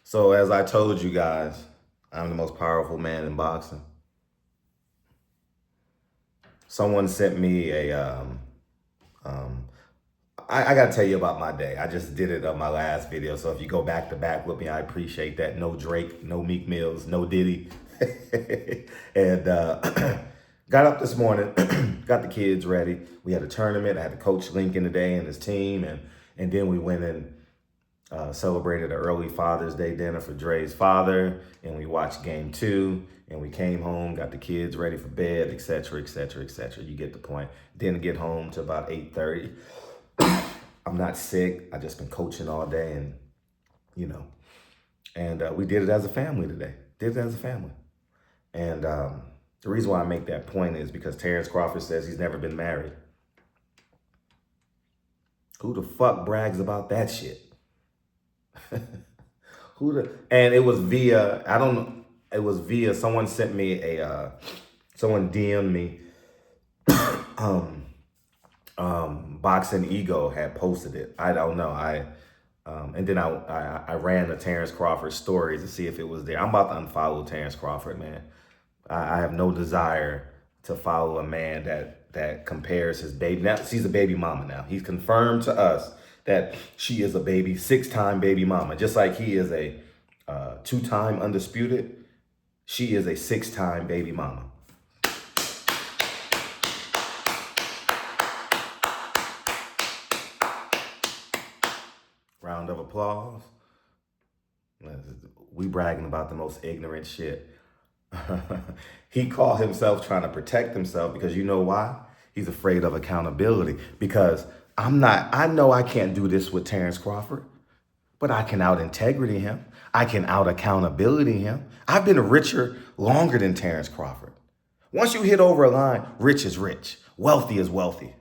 So as I told you guys, I'm the most powerful man in boxing. Someone sent me um, I gotta tell you about my day. I just did it on my last video. So if you go back to back with me, I appreciate that. No Drake, no Meek Mills, no Diddy. and got up this morning, got the kids ready. We had a tournament. I had to coach Lincoln today and his team. And then we went and celebrated an early Father's Day dinner for Dre's father, and we watched game 2, and we came home, got the kids ready for bed, etc., etc., etc. You get the point. Didn't get home till about 8:30. I'm not sick. I just been coaching all day, and we did it as a family today. Did it as a family, and the reason why I make that point is because Terence Crawford says he's never been married. Who the fuck brags about that shit? And it was via, I don't know, it was via, someone sent me someone DM'd me, Boxing Ego had posted it. I don't know. And then I ran the Terence Crawford stories to see if it was there. I'm about to unfollow Terence Crawford, man. I have no desire to follow a man that compares his baby. Now, she's a baby mama now. He's confirmed to us that she is a 6-time baby mama. Just like he is a 2-time undisputed, she is a 6-time baby mama. Round of applause. We bragging about the most ignorant shit. He called himself trying to protect himself because you know why? He's afraid of accountability. Because I know I can't do this with Terence Crawford, but I can out integrity him. I can out accountability him. I've been richer longer than Terence Crawford. Once you hit over a line, rich is rich, wealthy is wealthy.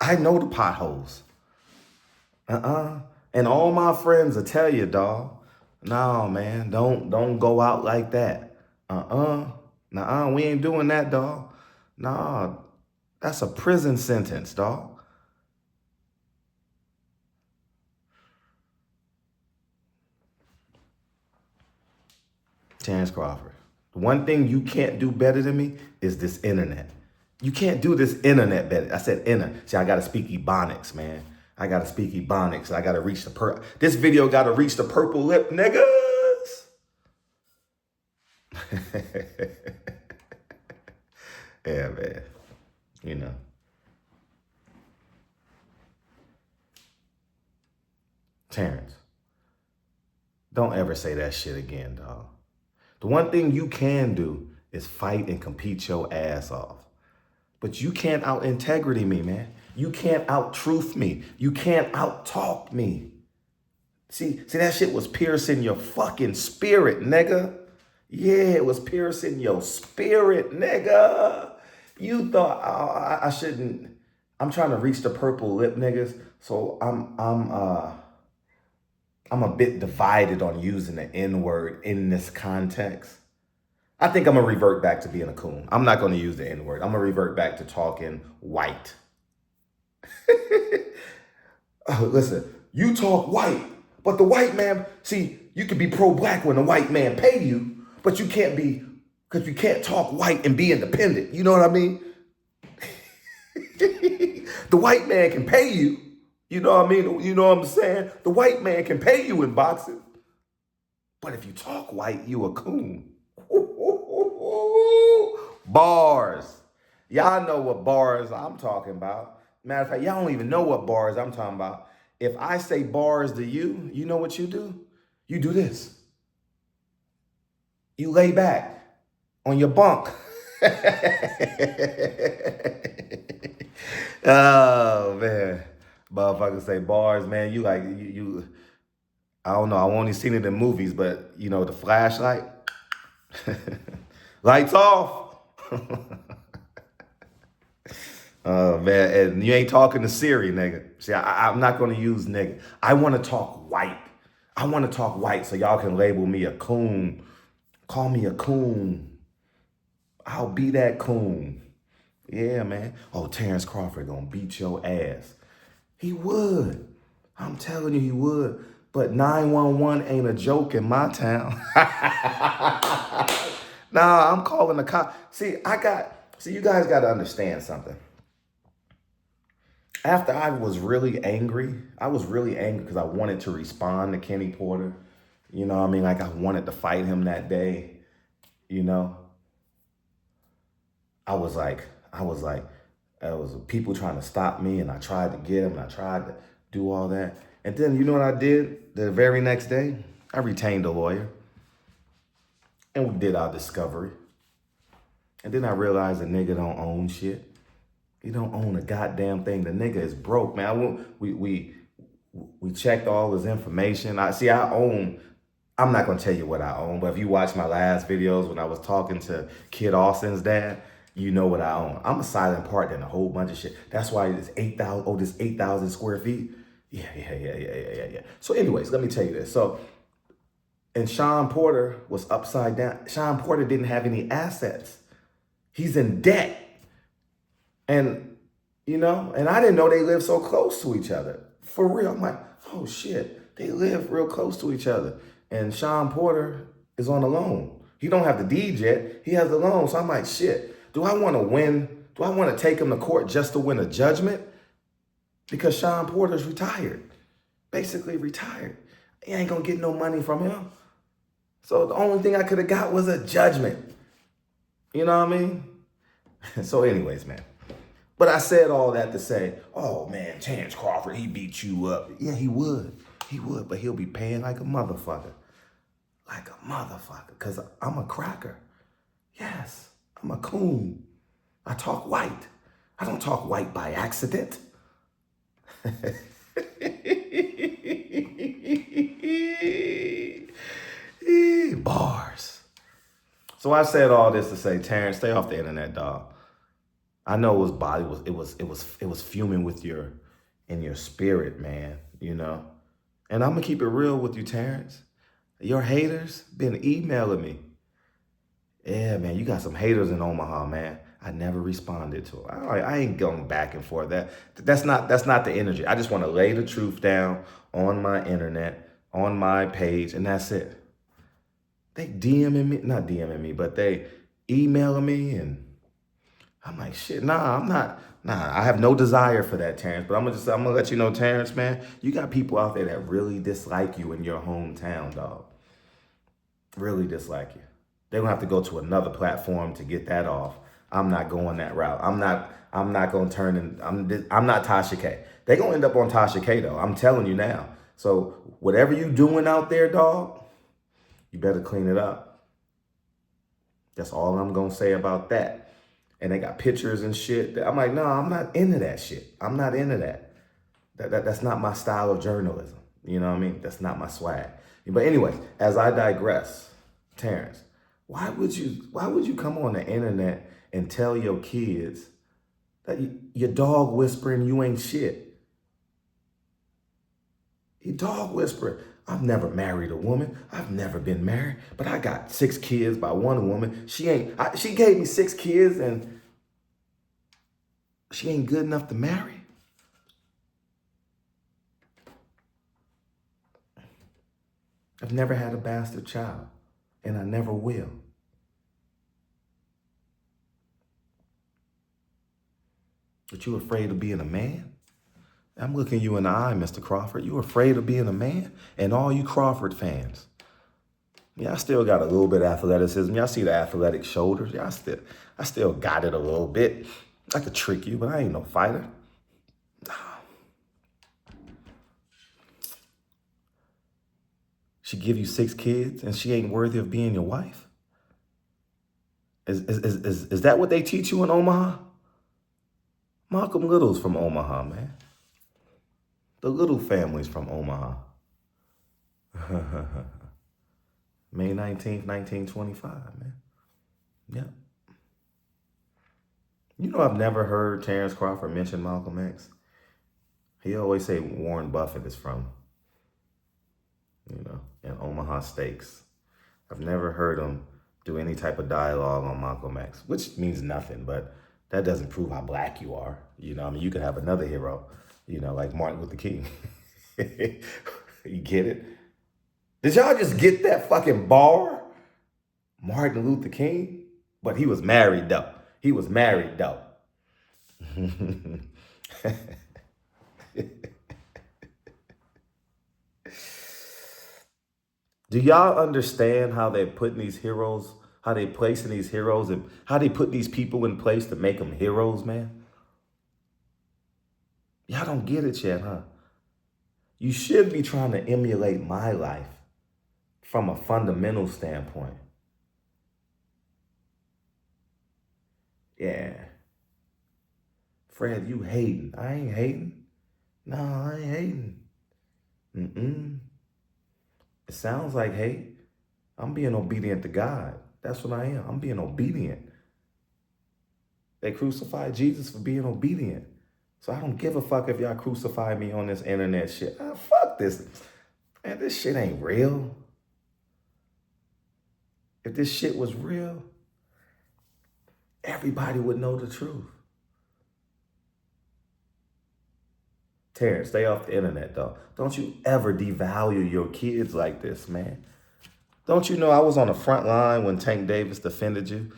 I know the potholes. And all my friends will tell you, dawg, no, man, don't go out like that. We ain't doing that, dawg. Nah, that's a prison sentence, dawg. Terence Crawford, the one thing you can't do better than me is this internet. You can't do this internet better. I said internet. See, I got to speak Ebonics, man. I got to speak Ebonics. I got to reach this video got to reach the purple lip niggas. Yeah, man. Terence, don't ever say that shit again, dog. The one thing you can do is fight and compete your ass off. But you can't out integrity me, man. You can't out truth me. You can't out talk me. See, that shit was piercing your fucking spirit, nigga. Yeah, it was piercing your spirit, nigga. You thought I shouldn't. I'm trying to reach the purple lip niggas, so I'm a bit divided on using the N-word in this context. I think I'm gonna revert back to being a coon. I'm not gonna use the N-word. I'm gonna revert back to talking white. Listen, you talk white, but the white man, see, you can be pro-black when the white man pay you, but you can't be, because you can't talk white and be independent. You know what I mean? The white man can pay you. You know what I mean? You know what I'm saying? The white man can pay you in boxing. But if you talk white, you a coon. Bars. Y'all know what bars I'm talking about. Matter of fact, y'all don't even know what bars I'm talking about. If I say bars to you, you know what you do? You do this. You lay back on your bunk. Oh, man. Motherfuckers say bars, man. You I don't know. I've only seen it in movies, but the flashlight. Lights off. Oh, man. And you ain't talking to Siri, nigga. See, I'm not going to use nigga. I want to talk white. I want to talk white so y'all can label me a coon. Call me a coon. I'll be that coon. Yeah, man. Oh, Terence Crawford gonna beat your ass. He would. I'm telling you, he would. But 911 ain't a joke in my town. Nah, I'm calling the cop. See, you guys got to understand something. After I was really angry because I wanted to respond to Kenny Porter. You know what I mean? Like I wanted to fight him that day, you know? I was like, there was people trying to stop me, and I tried to get him, and I tried to do all that. And then you know what I did the very next day? I retained a lawyer, and we did our discovery. And then I realized the nigga don't own shit. He don't own a goddamn thing. The nigga is broke, man. We checked all his information. I'm not gonna tell you what I own, but if you watch my last videos when I was talking to Kid Austin's dad, you know what I own. I'm a silent partner in a whole bunch of shit. That's why this 8,000 square feet. Yeah. So anyways, let me tell you this. So, and Sean Porter was upside down. Sean Porter didn't have any assets. He's in debt. And, you know, and I didn't know they lived so close to each other. For real. I'm like, oh shit, they live real close to each other. And Sean Porter is on a loan. He don't have the deed yet. He has the loan. So I'm like, shit. Do I want to win? Do I want to take him to court just to win a judgment? Because Sean Porter's retired. Basically retired. He ain't going to get no money from him. So the only thing I could have got was a judgment. You know what I mean? So anyways, man. But I said all that to say, oh man, Terence Crawford, he beat you up. Yeah, he would. He would, but he'll be paying like a motherfucker. Like a motherfucker. Because I'm a cracker. Yes. I'm a coon. I talk white. I don't talk white by accident. Bars. So I said all this to say, Terence, stay off the internet, dog. I know his body was fuming with in your spirit, man, you know. And I'm gonna keep it real with you, Terence. Your haters been emailing me. Yeah, man, you got some haters in Omaha, man. I never responded to it. I ain't going back and forth. That's not the energy. I just want to lay the truth down on my internet, on my page, and that's it. They DMing me, not DMing me, but they emailing me, and I'm like, shit, nah, I have no desire for that, Terence. But I'm gonna let you know, Terence, man, you got people out there that really dislike you in your hometown, dog. Really dislike you. They're gonna have to go to another platform to get that off. I'm not going that route. I'm not gonna turn in. I'm not Tasha K. They're gonna end up on Tasha K though. I'm telling you now. So whatever you doing out there, dog, you better clean it up. That's all I'm gonna say about that. And they got pictures and shit. I'm like, no, I'm not into that shit. I'm not into that. That's not my style of journalism. You know what I mean? That's not my swag. But anyways, as I digress, Terence, why would you come on the internet and tell your kids that your dog whispering you ain't shit? Your dog whispering. I've never married a woman. I've never been married, but I got 6 kids by one woman. She gave me 6 kids and she ain't good enough to marry. I've never had a bastard child, and I never will. But you afraid of being a man? I'm looking you in the eye, Mr. Crawford. You afraid of being a man? And all you Crawford fans. Yeah, I still got a little bit of athleticism. Y'all see the athletic shoulders? Yeah, I still got it a little bit. I could trick you, but I ain't no fighter. She give you 6 kids and she ain't worthy of being your wife? Is that what they teach you in Omaha? Malcolm Little's from Omaha, man. The Little family's from Omaha. May 19th, 1925, man. Yep. You know, I've never heard Terence Crawford mention Malcolm X. He always say Warren Buffett is from, in Omaha Steaks. I've never heard him do any type of dialogue on Malcolm X, which means nothing, but that doesn't prove how black you are. You know, I mean, you could have another hero, like Martin Luther King. You get it? Did y'all just get that fucking bar? Martin Luther King? But he was married though. He was married though. Do y'all understand how they're putting these heroes, how they placing these heroes, and how they put these people in place to make them heroes, man? Y'all don't get it yet, huh? You should be trying to emulate my life from a fundamental standpoint. Yeah. Fred, you hating. I ain't hating. No, I ain't hating. Mm-mm. It sounds like hate. I'm being obedient to God. That's what I am. I'm being obedient. They crucified Jesus for being obedient. So I don't give a fuck if y'all crucify me on this internet shit. Fuck this. Man, this shit ain't real. If this shit was real, everybody would know the truth. Terence, stay off the internet, though. Don't you ever devalue your kids like this, man. Don't you know I was on the front line when Tank Davis defended you,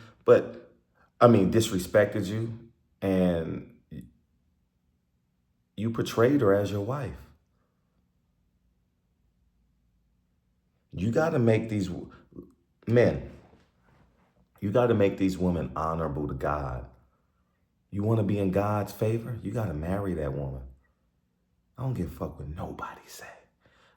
disrespected you, and you portrayed her as your wife. You got to make these men, you got to make these women honorable to God. You want to be in God's favor? You got to marry that woman. I don't give a fuck what nobody say.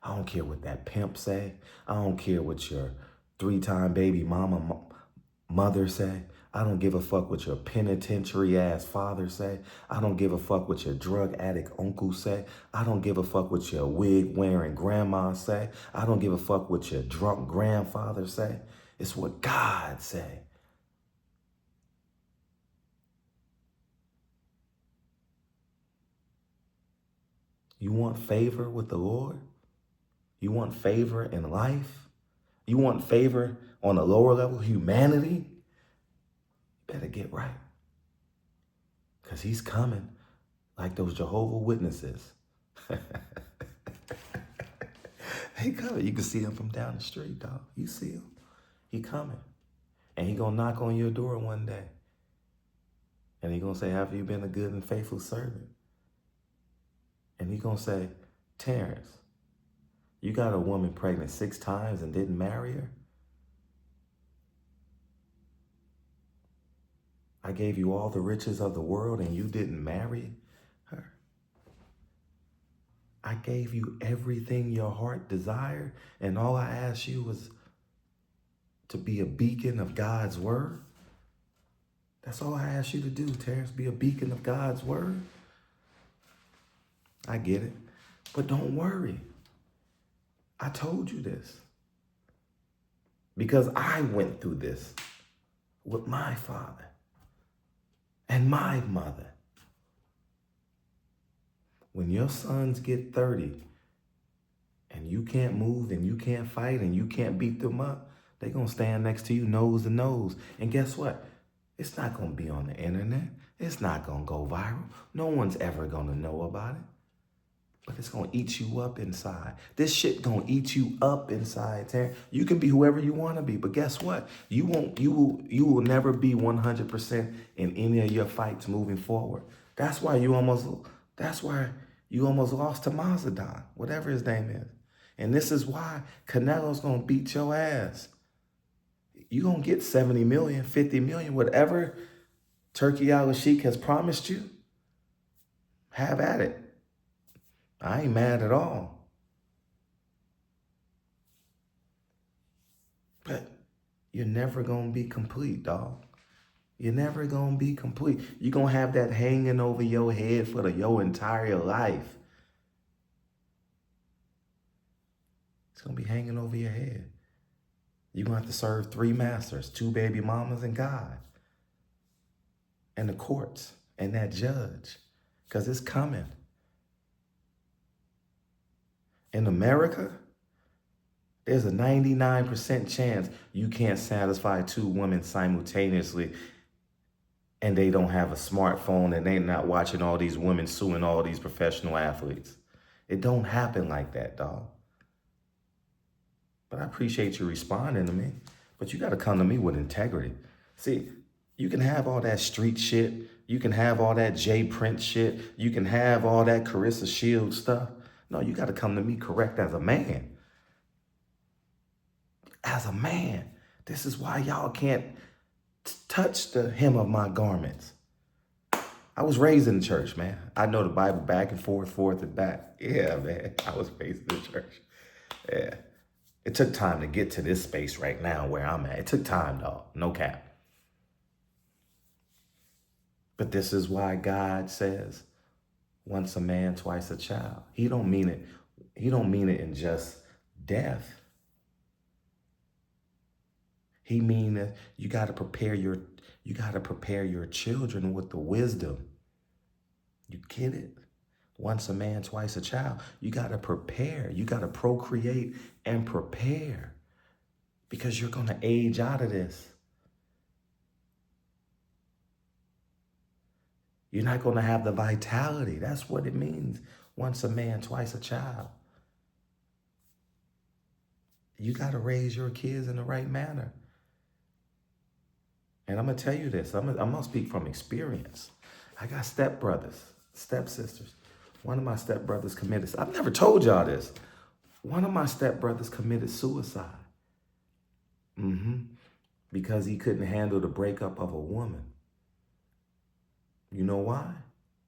I don't care what that pimp say. I don't care what your 3-time baby mother say. I don't give a fuck what your penitentiary ass father say. I don't give a fuck what your drug addict uncle say. I don't give a fuck what your wig wearing grandma say. I don't give a fuck what your drunk grandfather say. It's what God say. You want favor with the Lord? You want favor in life? You want favor on a lower level, humanity? You better get right. Because he's coming like those Jehovah's Witnesses. He coming. You can see him from down the street, dog. You see him. He coming. And he going to knock on your door one day. And he going to say, have you been a good and faithful servant? And he going to say, Terence, you got a woman pregnant 6 times and didn't marry her? I gave you all the riches of the world and you didn't marry her? I gave you everything your heart desired and all I asked you was to be a beacon of God's word? That's all I asked you to do, Terence, be a beacon of God's word? I get it, but don't worry. I told you this because I went through this with my father and my mother. When your sons get 30 and you can't move and you can't fight and you can't beat them up, they're going to stand next to you nose to nose. And guess what? It's not going to be on the internet. It's not going to go viral. No one's ever going to know about it. But it's going to eat you up inside. This shit going to eat you up inside, Terence. You can be whoever you want to be, but guess what? You will never be 100% in any of your fights moving forward. That's why you almost lost to Mazadon, whatever his name is. And this is why Canelo's going to beat your ass. You're going to get 70 million, 50 million, whatever Turkey Al-Sheikh has promised you. Have at it. I ain't mad at all. But you're never going to be complete, dog. You're never going to be complete. You're going to have that hanging over your head for your entire life. It's going to be hanging over your head. You're going to have to serve 3 masters, 2 baby mamas, and God. And the courts, and that judge. Because it's coming. In America, there's a 99% chance you can't satisfy 2 women simultaneously and they don't have a smartphone and they're not watching all these women suing all these professional athletes. It don't happen like that, dog. But I appreciate you responding to me. But you got to come to me with integrity. See, you can have all that street shit. You can have all that J Prince shit. You can have all that Carissa Shields stuff. No, you got to come to me correct as a man. As a man. This is why y'all can't touch the hem of my garments. I was raised in the church, man. I know the Bible back and forth and back. Yeah, man. I was raised in the church. Yeah. It took time to get to this space right now where I'm at. It took time, dog. No cap. But this is why God says, once a man, twice a child. He don't mean it. He don't mean it in just death. He mean that you got to prepare your children with the wisdom. You get it? Once a man, twice a child. You got to prepare. You got to procreate and prepare because you're going to age out of this. You're not going to have the vitality. That's what it means. Once a man, twice a child. You got to raise your kids in the right manner. And I'm going to tell you this. I'm going to speak from experience. I got stepbrothers, stepsisters. One of my stepbrothers committed, I've never told y'all this. One of my stepbrothers committed suicide. Because he couldn't handle the breakup of a woman. You know why?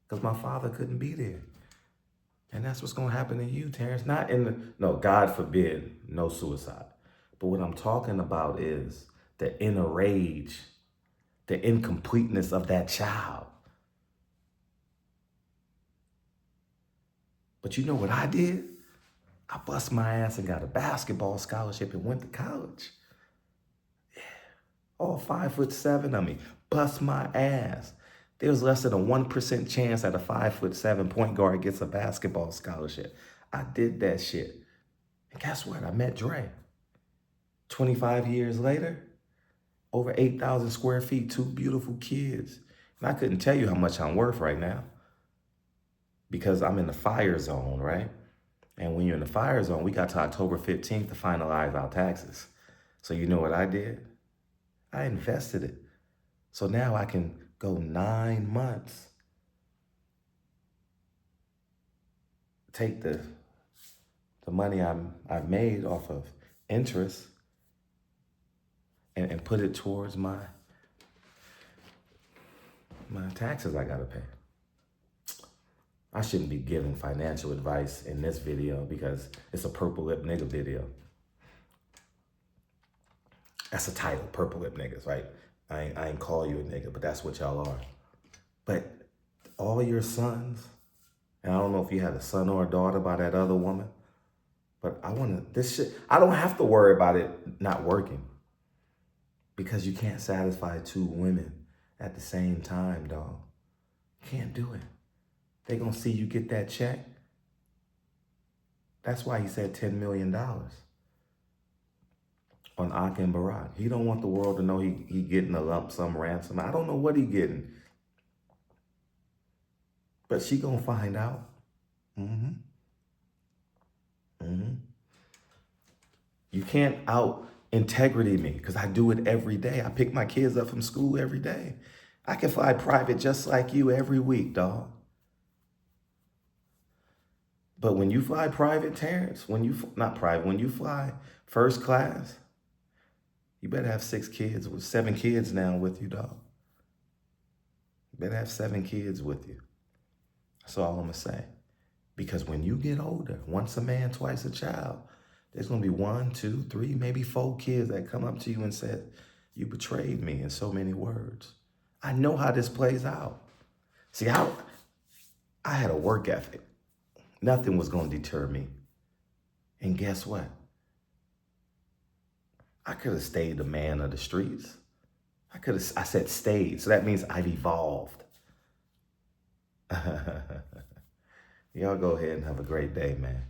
Because my father couldn't be there. And that's what's going to happen to you, Terence. No, God forbid, no suicide. But what I'm talking about is the inner rage, the incompleteness of that child. But you know what I did? I bust my ass and got a basketball scholarship and went to college. Yeah. All 5'7" of me. Bust my ass. There's less than a 1% chance that a 5'7" point guard gets a basketball scholarship. I did that shit. And guess what? I met Dre. 25 years later, over 8,000 square feet, 2 beautiful kids. And I couldn't tell you how much I'm worth right now because I'm in the fire zone, right? And when you're in the fire zone, we got to October 15th to finalize our taxes. So you know what I did? I invested it. So now I can go 9 months, take the money I've made off of interest and put it towards my taxes I gotta pay. I shouldn't be giving financial advice in this video because it's a purple lip nigga video. That's the title, purple lip niggas, right? I ain't call you a nigga, but that's what y'all are. But all your sons, and I don't know if you had a son or a daughter by that other woman, but I don't have to worry about it not working because you can't satisfy 2 women at the same time, dog. Can't do it. They gonna see you get that check. That's why he said $10 million on Ak and Barak. He don't want the world to know he getting a lump sum ransom. I don't know what he getting. But she gonna find out. You can't out integrity me because I do it every day. I pick my kids up from school every day. I can fly private just like you every week, dog. But when you fly private, Terence, when you fly first class, you better have 6 kids, with 7 kids now with you, dog. You better have 7 kids with you. That's all I'm gonna say. Because when you get older, once a man, twice a child, there's gonna be 1, 2, 3, maybe 4 kids that come up to you and say, you betrayed me in so many words. I know how this plays out. See, I had a work ethic. Nothing was gonna deter me. And guess what? I could have stayed the man of the streets. I said stayed, so that means I've evolved. Y'all go ahead and have a great day, man.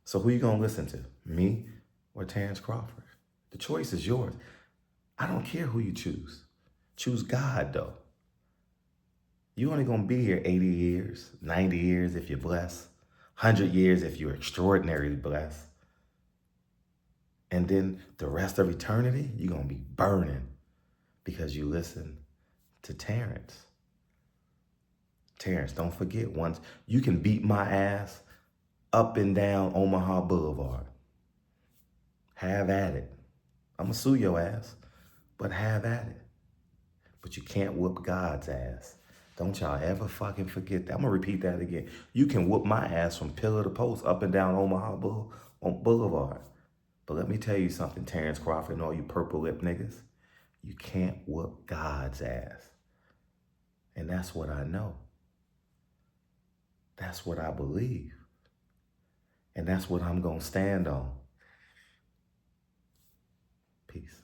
So who you gonna listen to? Me or Terence Crawford? The choice is yours. I don't care who you choose. Choose God, though. You only gonna be here 80 years, 90 years if you're blessed, 100 years if you're extraordinarily blessed. And then the rest of eternity, you're going to be burning because you listen to Terence. Terence, don't forget, once you can beat my ass up and down Omaha Boulevard. Have at it. I'm going to sue your ass, but have at it. But you can't whoop God's ass. Don't y'all ever fucking forget that. I'm going to repeat that again. You can whoop my ass from pillar to post up and down Omaha Boulevard. But let me tell you something, Terence Crawford and all you purple lip niggas. You can't whoop God's ass. And that's what I know. That's what I believe. And that's what I'm going to stand on. Peace.